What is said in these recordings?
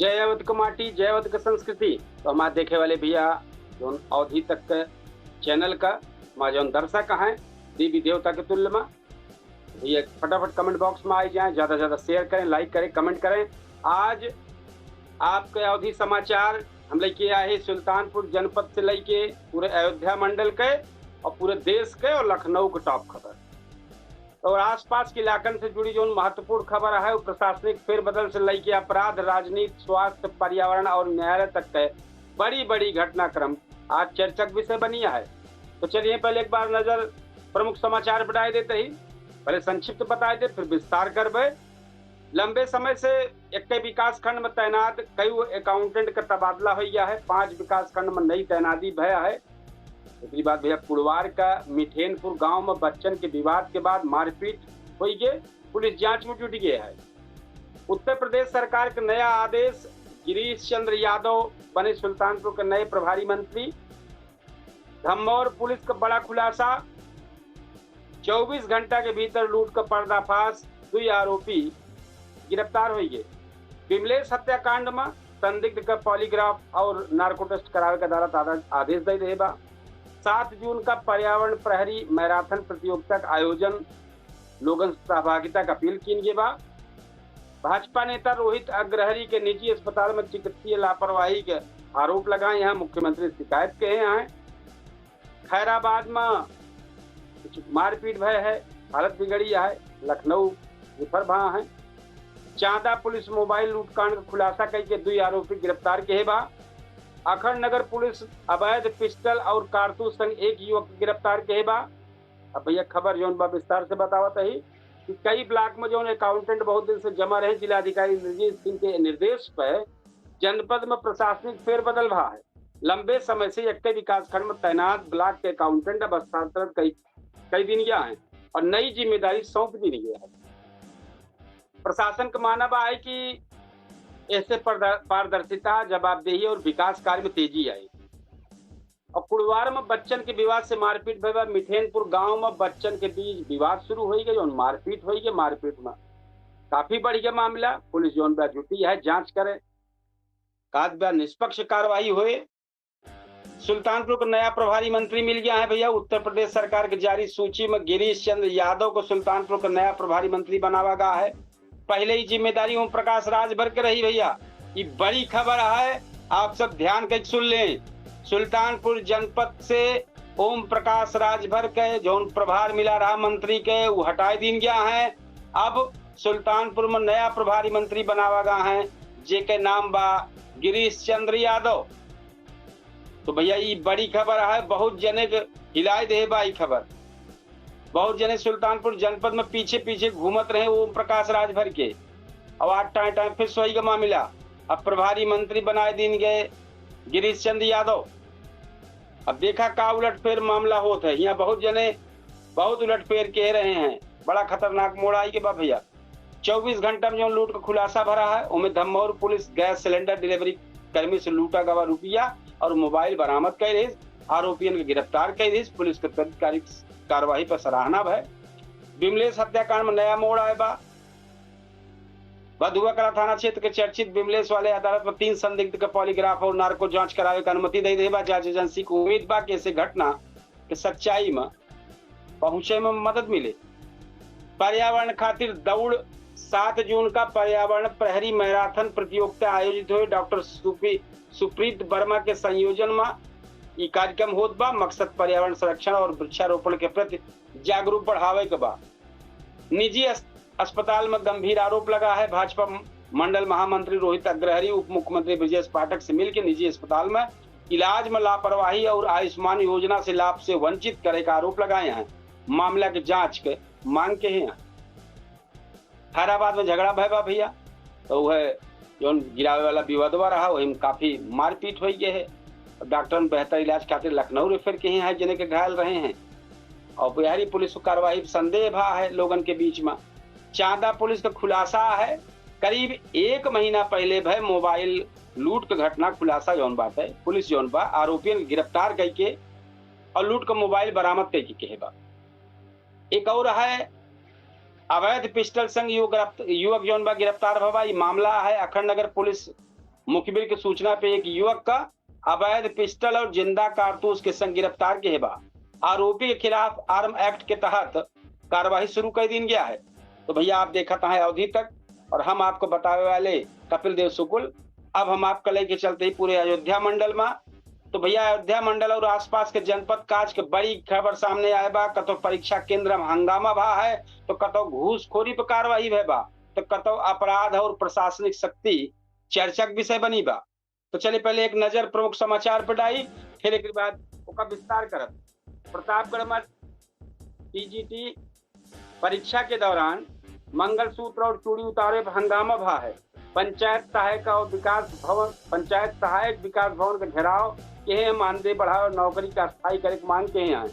जयवत के माटी जयवत के संस्कृति। तो हमारे देखे वाले भैया जो अवधि तक के चैनल का हमारे जो दर्शक हैं देवी देवता के तुल्य में भैया फटाफट कमेंट बॉक्स में आ जाए, ज्यादा से ज्यादा शेयर करें, लाइक करें, कमेंट करें। आज आपके अवधि समाचार हम लेके आए हैं सुल्तानपुर जनपद से लेके पूरे अयोध्या मंडल के और पूरे देश के और लखनऊ के टॉप खबर और आसपास के इलाकन से जुड़ी जो महत्वपूर्ण खबर है वो प्रशासनिक फेरबदल से लेके अपराध, राजनीति, स्वास्थ्य, पर्यावरण और न्यायालय तक के बड़ी बड़ी घटनाक्रम आज चर्चा का विषय बनी है। तो चलिए पहले एक बार नजर प्रमुख समाचार बढ़ाए देते ही पहले संक्षिप्त बताए थे फिर विस्तार करबे। लंबे समय से एक विकास खंड में तैनात कई अकाउंटेंट का तबादला हो गया है। 5 विकास खंड में नई तैनाती भया है। दूसरी बात भैया कुड़वार का मिठेनपुर गांव में बच्चन के विवाद के बाद मारपीट हुई के पुलिस जांच में जुट गया है। उत्तर प्रदेश सरकार का नया आदेश, गिरीश चंद्र यादव बने सुल्तानपुर के नए प्रभारी मंत्री। धम्मौर पुलिस का बड़ा खुलासा, 24 घंटा के भीतर लूट का पर्दाफाश, 2 आरोपी गिरफ्तार हुई गए। विमलेश हत्याकांड में संदिग्ध का पॉलीग्राफ और नार्को टेस्ट करावे का अदालत आदेश दे रहे बा। 7 जून का पर्यावरण प्रहरी मैराथन प्रतियोगिता का आयोजन, लोगन सहभागिता का अपील की गई बा। भाजपा नेता रोहित अग्रहरी के निजी अस्पताल में चिकित्सीय लापरवाही के आरोप लगाए हैं, मुख्यमंत्री शिकायत कहे हैं। खैराबाद में मारपीट भय है, हालत बिगड़ी है, लखनऊ रिफर भा है। चांदा पुलिस मोबाइल लूटकांड का खुलासा करके 2 आरोपी गिरफ्तार किए बा। अखंड नगर पुलिस अवैध पिस्टल और कारतूस संग 1 युवक गिरफ्तार किए बा। अब भैया खबर जो विस्तार से बतावत है कि कई ब्लॉक में जो अकाउंटेंट बहुत दिन से जमा रहे, जिलाधिकारी निर्जीत सिंह के निर्देश पर जनपद में प्रशासनिक फेरबदल भा है। लंबे समय से एक विकास खंड में तैनात ब्लॉक के अकाउंटेंट अब स्थानांतरित कई दिन गया है और नई जिम्मेदारी सौंप दी गई है। प्रशासन का मानना है कि ऐसे पारदर्शिता, जवाबदेही और विकास कार्य में तेजी आई। और कुड़वार में बच्चन के विवाद से मारपीट भया। मिठेनपुर गांव में बच्चन के बीच विवाद शुरू हो गई और मारपीट हो गई। मारपीट में काफी बढ़ गया मामला। पुलिस जोन पे जुटी है, जांच करे का निष्पक्ष कार्रवाई हुए। सुल्तानपुर को नया प्रभारी मंत्री मिल गया है भैया। उत्तर प्रदेश सरकार की जारी सूची में गिरीश चंद्र यादव को सुल्तानपुर का नया प्रभारी मंत्री बनावा गया है। पहले ही जिम्मेदारी ओम प्रकाश राजभर के रही भैया। ये बड़ी खबर है, आप सब ध्यान के सुन लें। सुल्तानपुर जनपद से ओम प्रकाश राजभर के जो प्रभार मिला रहा मंत्री के वो हटाए दिन गया है। अब सुल्तानपुर में नया प्रभारी मंत्री बनावा गया है जेके नाम बा गिरीश चंद्र यादव। तो भैया ये बड़ी खबर है, बहुत जने हिलाए दे बा। खबर बहुत जने सुल्तानपुर जनपद में पीछे पीछे घूमत रहे ओम प्रकाश राजभर के। अब आज टाइम फिर सोई का मामला। अब प्रभारी मंत्री बनाए दिन गए गिरीश चंद्र यादव। अब देखा का उलटफेर मामला होता है। यहाँ बहुत जने बहुत उलटफेर कह रहे हैं। बड़ा खतरनाक मोड़ आई के बा भैया। 24 घंटा में जो लूट का खुलासा भरा है उनमें Dhammaur police gas cylinder delivery कर्मी से लूटा गवा रुपया और मोबाइल बरामद कर रही। आरोपियों को गिरफ्तार कर रही। पुलिस के तत्काल कार्रवाई पर सराहना है। विमलेश हत्याकांड में नया मोड़ आए बा। बधुआकला थाना क्षेत्र के चर्चित विमलेश वाले अदालत में 3 संदिग्ध का पॉलीग्राफ और नार्को जांच करावे की अनुमति दे दे बा। जांच एजेंसी को उम्मीद बा कि ऐसे घटना के सच्चाई में पहुंचे में मदद मिले। पर्यावरण खातिर दौड़, 7 जून का पर्यावरण प्रहरी मैराथन प्रतियोगिता आयोजित हुई। डॉक्टर सुप्रीत वर्मा के संयोजन में ये कार्यक्रम होत बा। मकसद पर्यावरण संरक्षण और वृक्षारोपण के प्रति जागरूक बढ़ावे के बा। निजी अस्पताल में गंभीर आरोप लगा है। भाजपा मंडल महामंत्री रोहित अग्रहरी उप मुख्यमंत्री ब्रजेश पाठक से मिलकर निजी अस्पताल में इलाज में लापरवाही और आयुष्मान योजना से लाभ से वंचित करे का आरोप लगाए हैं। मामला की जांच के मांग के हैं। खैराबाद में झगड़ा भय भैया, तो वह जो गिरावे वाला विवादवा रहा वही में काफी मारपीट हो गई है। डॉक्टर ने बेहतर इलाज खातिर लखनऊ रेफर किए हैं जिन्हें के घायल रहे हैं। और बिहारी पुलिस को कार्रवाई संदेह भा है लोगन के बीच में। चांदा पुलिस का खुलासा है, करीब 1 महीना पहले भय मोबाइल लूट का घटना खुलासा जौन बात है। पुलिस जौन बा आरोपियों को गिरफ्तार करके और लूट का मोबाइल बरामद करके कहे बा। एक और है अवैध पिस्टल संग युवक जौन बा गिरफ्तार भवा। ये मामला है अखंड नगर पुलिस मुखबिर की सूचना पे एक युवक का अवैध पिस्टल और जिंदा कारतूस के संग गिरफ्तार किए बा। आरोपी के खिलाफ आर्म एक्ट के तहत कार्रवाई शुरू कर दी गया है। तो भैया आप देखा था अवधि तक और हम आपको बतावे वाले कपिल देव शुक्ल। अब हम आपका लेके चलते ही पूरे अयोध्या मंडल में। तो भैया अयोध्या मंडल और आसपास के जनपद काज के बड़ी खबर सामने आए बा। कतो परीक्षा केंद्र में हंगामा भा है, तो कतो घूसखोरी पर कार्रवाई भे बा, तो कतो अपराध और प्रशासनिक शक्ति चर्चा के विषय बनी बा। तो चलिए पहले एक नजर प्रमुख समाचार पर डाई, फिर एक बाद ओका विस्तार करब। प्रतापगढ़ में टीजीटी परीक्षा के दौरान मंगलसूत्र और चूड़ी उतारे पर हंगामा भा है। पंचायत सहायक विकास भवन का घेराव के मानदेय बढ़ाओ और नौकरी का स्थायी करे मांग के हैं।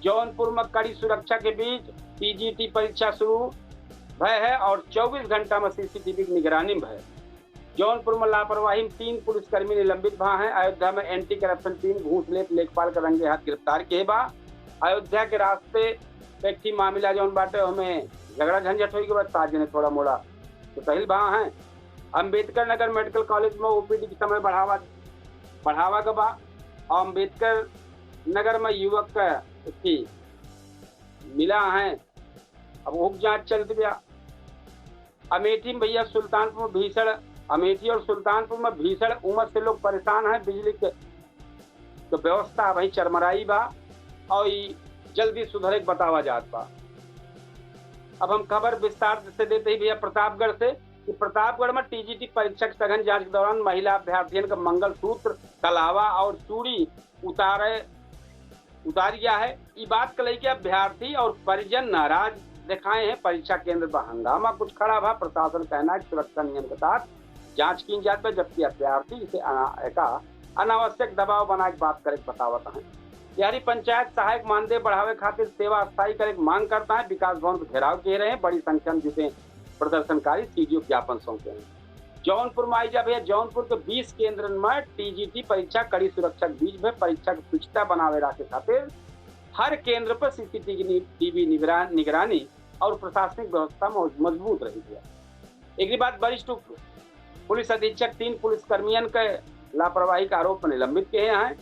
जौनपुर में कड़ी सुरक्षा के बीच टीजीटी परीक्षा शुरू भय है और 24 घंटा में सीसीटीवी की निगरानी में है। जौनपुर में लापरवाही में 3 पुलिसकर्मी निलंबित भा है। अयोध्या में एंटी करप्शन टीम घूस लेत लेखपाल का रंगे हाथ गिरफ्तार किए बा। अयोध्या के रास्ते व्यक्ति मामला जौन बाटे हमें झगड़ा झंझट हो के बाद 7 जने थोड़ा मोड़ा तो तहिल भा है। अम्बेडकर नगर मेडिकल कॉलेज में ओपीडी की समय बढ़ावा का बा। अम्बेडकर नगर में युवक की मिला है, अब उप जांच चलती गया। अमेठी में भैया सुल्तानपुर में भीषण अमेठी और सुल्तानपुर में भीषण उमस से लोग परेशान हैं। बिजली के तो व्यवस्था वही चरमराई बा और जल्दी सुधरे बतावा जात बा। अब हम खबर विस्तार से देते ही भैया प्रतापगढ़ से कि प्रतापगढ़ में टीजीटी परीक्षा की सघन जांच के दौरान महिला अभ्यर्थियों का मंगलसूत्र, कलावा और चूड़ी उतार गया है। ये बात कल कि अभ्यर्थी और परिजन नाराज दिखाए हैं। परीक्षा केंद्र पर हंगामा कुछ खड़ा भा। प्रशासन कहना है सुरक्षा नियम के तहत जांच की जाती है, जबकि अभ्यर्थी इसे अनावश्यक दबाव बना के बात करे बतावता है। यारी पंचायत सहायक मानदेय बढ़ावे खातिर सेवा स्थायी करे मांग करता है। विकास भवन पर घेराव किए रहे हैं। बड़ी संख्या में जुटे प्रदर्शनकारी सीडीओ ज्ञापन सौंपे हैं। जौनपुर में आई जा भैया जौनपुर के 20 केंद्र में टीजीटी परीक्षा कड़ी सुरक्षा के बीच में परीक्षा की शुचिता बनावे रखे खातिर हर केंद्र पर सीसीटीवी निगरानी और प्रशासनिक व्यवस्था मजबूत रही है। एक बात वरिष्ठ पुलिस अधीक्षक 3 पुलिसकर्मियों के लापरवाही का आरोप में निलंबित किए हैं।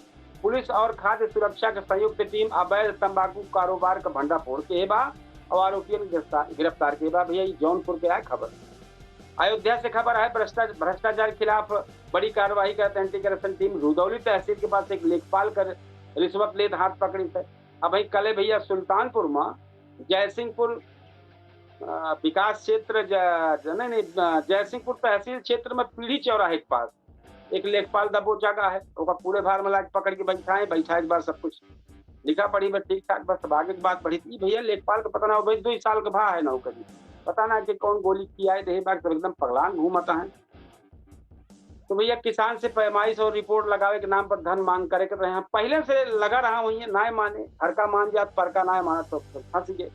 पुलिस और खाद्य सुरक्षा के संयुक्त टीम अवैध तंबाकू कारोबार का भंडाफोड़ के बा और आरोपियों ने गिरफ्तार किए बा। भैया जौनपुर के आए खबर। अयोध्या से खबर है भ्रष्टाचार के खिलाफ बड़ी कार्रवाई करते एंटी करप्शन टीम रुदौली तहसील के पास एक लेखपाल कर रिश्वत लेते हाथ पकड़ी थे। अब भाई कल भैया सुल्तानपुर में जयसिंहपुर विकास क्षेत्र जयसिंहपुर तहसील क्षेत्र में पीढ़ी चौराहे के पास एक लेखपाल दबोचा का है। पूरे भार में लाके पकड़ के बैठाए के बाद सब कुछ लिखा पढ़ी में ठीक ठाक बस आगे की बात बढ़ी थी। भैया लेखपाल का पता ना हो भाई 2 साल का भा है नौकरी, पता ना कि कौन गोली किया है दे बार तो एकदम पगलान घूमता है। तो भैया किसान से पैमाइश और रिपोर्ट लगावे के नाम पर धन मांग करे कर रहे हैं। पहले से लगा रहा वही ना माने हर का मान जात पर का ना माना तो फंस गए।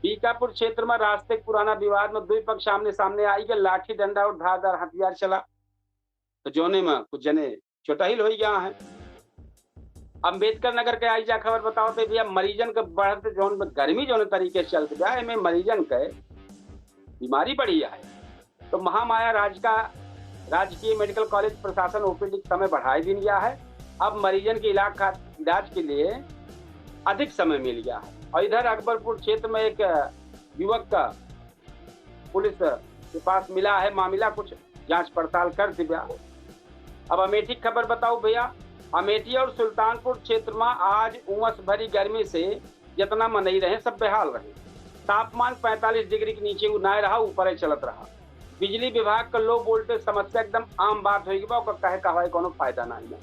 बीकापुर क्षेत्र में रास्ते पुराना विवाद में 2 पक्ष सामने सामने आई के लाठी डंडा और धारदार हथियार चला तो जोने में कुछ जने चोटाहिल हो गया है। अम्बेडकर नगर के आई जा खबर बताओ तो भैया मरीजन के बढ़ते जोन में गर्मी जोने तरीके से चलते गया में मरीजन के बीमारी बढ़ी है। तो महामाया राजकीय मेडिकल कॉलेज प्रशासन ओपीडी समय बढ़ाई दी गया है। अब मरीजन के इलाज के लिए अधिक समय मिल गया है। और इधर अकबरपुर क्षेत्र में एक युवक का पुलिस के पास मिला है मामला, कुछ जांच पड़ताल कर दिया। अब अमेठी खबर बताओ भैया। अमेठी और सुल्तानपुर क्षेत्र में आज उमस भरी गर्मी से जितना मनई रहे सब बेहाल रहे। तापमान 45 डिग्री के नीचे ना रहा, ऊपर चलत रहा। बिजली विभाग का लो वोल्टेज समस्या एकदम आम बात होगी बा, कहे कोनो फायदा नहीं है।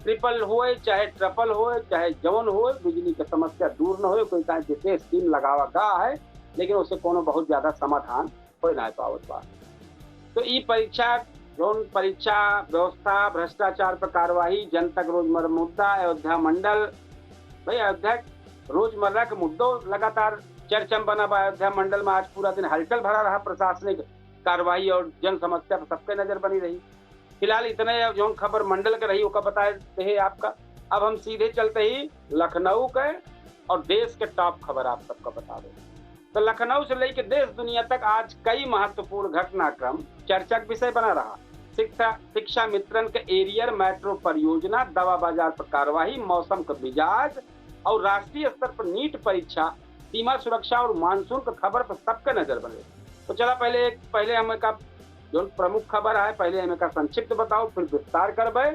ट्रिपल हो चाहे ट्रिपल हो चाहे जवन हो, बिजली की समस्या दूर न हो। कोई कहे विशेष स्कीम लगावा गा है लेकिन उससे कोनो बहुत ज्यादा समाधान हो ना पावत बा। तो ई परीक्षा व्यवस्था भ्रष्टाचार पर कार्रवाई जनतक रोजमर्रा मुद्दा अयोध्या मंडल। भाई अयोध्या रोजमर्रा के मुद्दों लगातार चर्चा में बना। अयोध्या मंडल में आज पूरा दिन हलचल भरा रहा। प्रशासनिक कार्रवाई और जन समस्या पर सबके नजर बनी रही। फिलहाल इतने जो खबर मंडल के रही वो बताते हैं आपका। अब हम सीधे चलते ही लखनऊ के और देश के टॉप खबर आप सबका बता दें। तो लखनऊ से लेकर देश दुनिया तक आज कई महत्वपूर्ण घटनाक्रम चर्चा का विषय बना रहा। शिक्षा शिक्षा मित्रन के एरियर मेट्रो परियोजना, दवा बाजार पर कार्रवाई, मौसम का मिजाज और राष्ट्रीय स्तर पर नीट परीक्षा, सीमा सुरक्षा और मानसून की खबर पर सबके नजर बने। तो चला पहले हमें का जो प्रमुख खबर है पहले हमें का संक्षिप्त बताओ, फिर विस्तार करबे।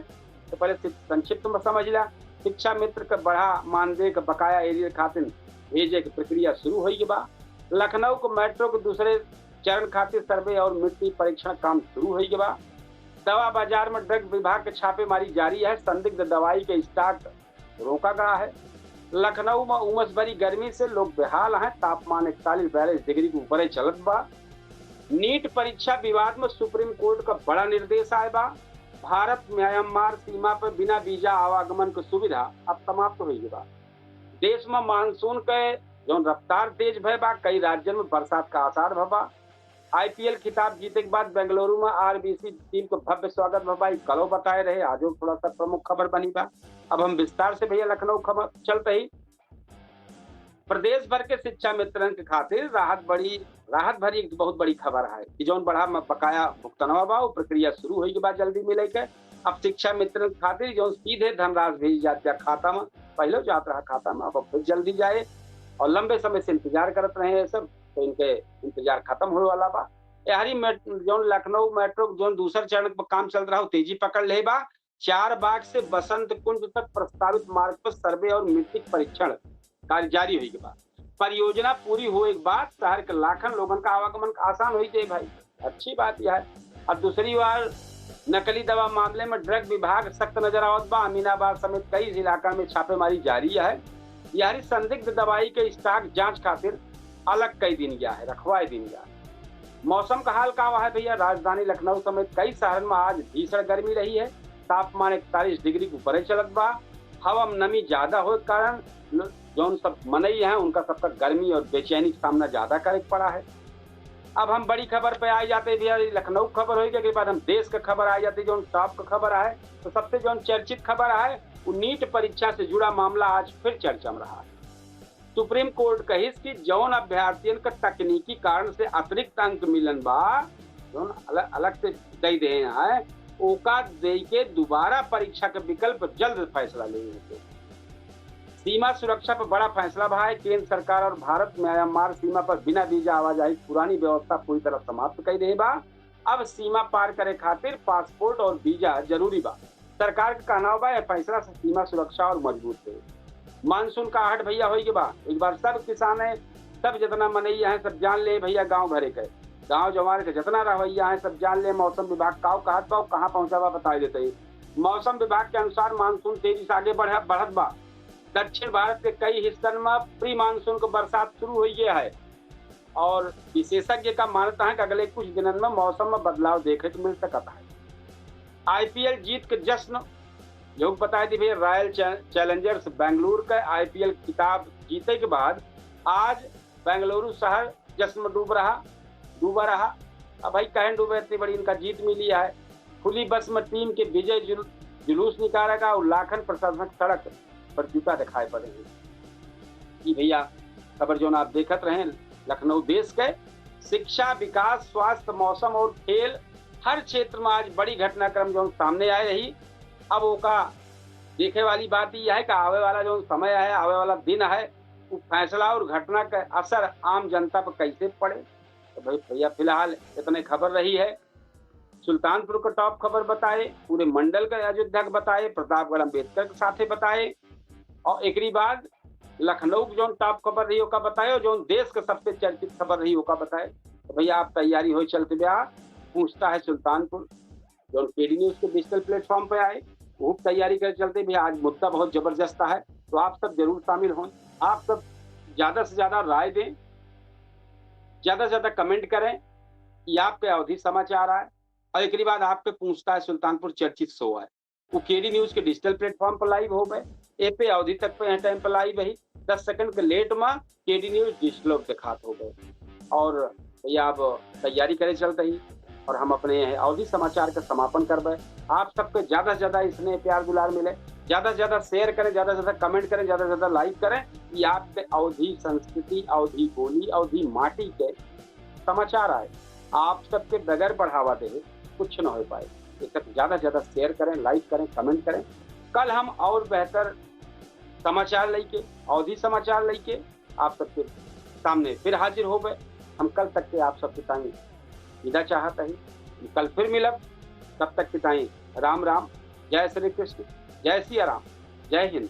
तो पहले संक्षिप्त में समझ लिया। शिक्षा मित्र के बढ़ा मानदेय के बकाया एरियर खातिर भेजे की प्रक्रिया शुरू हुई बा। लखनऊ को मेट्रो के दूसरे चरण खातिर सर्वे और मिट्टी परीक्षण काम शुरू हुई बा। दवा बाजार में ड्रग विभाग के छापेमारी जारी है, संदिग्ध दवाई के स्टॉक रोका गया है। लखनऊ में उमस भरी गर्मी से लोग बेहाल हैं, तापमान 41-42 डिग्री के ऊपर चलत बा। नीट परीक्षा विवाद में सुप्रीम कोर्ट का बड़ा निर्देश आए बा। भारत म्यांमार सीमा पर बिना वीजा आवागमन की सुविधा अब समाप्त हुई बा। देश में मानसून के जो रफ्तार तेज भय बा, कई राज्यों में बरसात का आसार भबा। आईपीएल खिताब जीते के बाद बेंगलुरु में आरबीसी टीम को भव्य स्वागत भबा, कलो बताए रहे, आज थोड़ा सा प्रमुख खबर बनी बा। अब हम विस्तार से भैया लखनऊ खबर चलते ही। प्रदेश भर के शिक्षा मित्रन के खातिर राहत भरी एक बहुत बड़ी खबर है कि जौन बढ़ा बकाया भुगतानवा बा प्रक्रिया शुरू हुई के बाद जल्दी मिले के। अब शिक्षा मित्रन के खातिर जो सीधे धनराशि भेजी जाती है खाता में, पहले जाता रहा खाता में, अब फिर जल्दी जाए और लंबे समय से इंतजार करते रहे सब, तो इनके इंतजार खत्म होने वाला बा। यारी जो लखनऊ मेट्रो जो दूसरे चरण पर काम चल रहा हो तेजी पकड़ ले बा। 4 बाग से बसंत कुंज तक प्रस्तावित मार्ग पर सर्वे और मिट्टी परीक्षण कार्य जारी हुई के बाद परियोजना पूरी हुए के बाद शहर के लाखन लोगन का आवागमन आसान हुई जाए भाई, अच्छी बात यह है। और दूसरी बार नकली दवा मामले में ड्रग विभाग सख्त नजर आवत बा। अमीनाबाद समेत कई इलाका में छापेमारी जारी है। यारी संदिग्ध दवाई के स्टॉक जांच खातिर अलग कई दिन गया है, रखवाए दिन गया है। मौसम का हाल का हुआ है भैया, राजधानी लखनऊ समेत कई शहर में आज भीषण गर्मी रही है, तापमान 41 डिग्री के ऊपर चलत बा। हवा में नमी ज्यादा हो कारण जो सब मनई है उनका सबका गर्मी और बेचैनी का सामना ज्यादा करे पड़ा है। अब हम बड़ी खबर पे आ जाते भैया, लखनऊ खबर होगी के बाद हम देश का खबर आ जाती जो टॉप का खबर है। तो सबसे जो चर्चित खबर है वो नीट परीक्षा से जुड़ा मामला आज फिर चर्चा में रहा है। सुप्रीम कोर्ट कही कि जौन अभ्यर्थियों का तकनीकी कारण से अतिरिक्त अंक मिलन बा, जौन अलग से दे दे हैं, ओका दे के दोबारा परीक्षा के विकल्प जल्द फैसला लेंगे। सीमा सुरक्षा पर बड़ा फैसला भा है। केंद्र सरकार और भारत म्यांमार सीमा पर बिना वीजा आवाजाही पुरानी व्यवस्था पूरी तरह समाप्त कर दे बा। अब सीमा पार करे खातिर पासपोर्ट और वीजा जरूरी बा। सरकार का कहना बा यह फैसला से सीमा सुरक्षा और मजबूत है। मानसून का आहट भैया होगी बा, एक बार सब किसान है, सब जितना मनैया है सब जान ले भैया, गांव भरे के गांव जवार के जितना रवैया है सब जान ले। मौसम विभाग कहाँ पहुंचा बा बता देते ही। मौसम विभाग के अनुसार मानसून तेजी से आगे बढ़त बा। दक्षिण भारत के कई हिस्सों में प्री मानसून को बरसात शुरू हो गया है और विशेषज्ञ का मानना है कि अगले कुछ दिनों में मौसम में बदलाव देखने को मिल सकता है। आईपीएल जीत के जश्न जो बताए थे भैया, रॉयल चैलेंजर्स बेंगलुरु का आईपीएल खिताब जीते के बाद आज बेंगलुरु शहर जश्न में डूबा रहा। अब भाई कहें डूबे, इतनी बड़ी इनका जीत मिली है। खुली बस में टीम के विजय जुलूस निकालेगा और लाखन प्रशंसक सड़क पर जुटा दिखाई पड़ेंगे। कि भैया खबर जो आप देखते रहे, लखनऊ देश के शिक्षा, विकास, स्वास्थ्य, मौसम और खेल हर क्षेत्र में आज बड़ी घटनाक्रम जो सामने आए रही। अब ओका देखे वाली बात यह है कि आवे वाला जो समय है, आवे वाला दिन है, वो फैसला और घटना का असर आम जनता पर कैसे पड़े। तो भाई भैया फिलहाल इतने खबर रही है। सुल्तानपुर का टॉप खबर बताए, पूरे मंडल का अयोध्या का बताए, प्रतापगढ़ अम्बेडकर के साथे बताए, और एक बाद लखनऊ की जो टॉप खबर रही होगा बताए, और जो देश का सबसे चर्चित खबर रही होगा बताए। तो भैया आप तैयारी हो चलते ब्याह पूछता है सुल्तानपुर जो केडी न्यूज के डिजिटल प्लेटफॉर्म पे आए, वो तैयारी कर चलते भैया। आज मुद्दा बहुत जबरदस्त है, तो आप सब जरूर शामिल हों। आप सब ज्यादा से ज्यादा राय दें, ज्यादा से ज्यादा कमेंट करें कि आपके अवधि समाचार आए। और एक बाद आपके पूछता है सुल्तानपुर चर्चित शो है, वो केडी न्यूज के डिजिटल प्लेटफॉर्म पर लाइव हो गए। ए पे अवधि तक पे टाइम पर लाइव है, 10 सेकंड के लेट में केडी न्यूज डिजिटल दिखात हो गए। और भैया आप तैयारी करे चलते ही, और हम अपने अवधि समाचार का समापन करबे। आप सबको ज्यादा से ज्यादा इसमें प्यार दुलार मिले, ज्यादा से ज्यादा शेयर करें, ज्यादा से ज्यादा कमेंट करें, ज्यादा से ज्यादा लाइक करें। ये आपके अवधि संस्कृति, अवधि बोली, अवधि माटी के समाचार आए। आप सबके बगैर बढ़ावा दे कुछ न हो पाए। इसे ज़्यादा से ज़्यादा शेयर करें, लाइक करें, कमेंट करें। कल हम और बेहतर समाचार लेके, अवधि समाचार लेके आप सबके सामने फिर हाजिर हो गए। हम कल तक के आप सबके ताई विदा चाहत ही, कल फिर मिलब। तब तक के ताई राम राम, जय श्री कृष्ण, जय सिया राम, जय हिंद।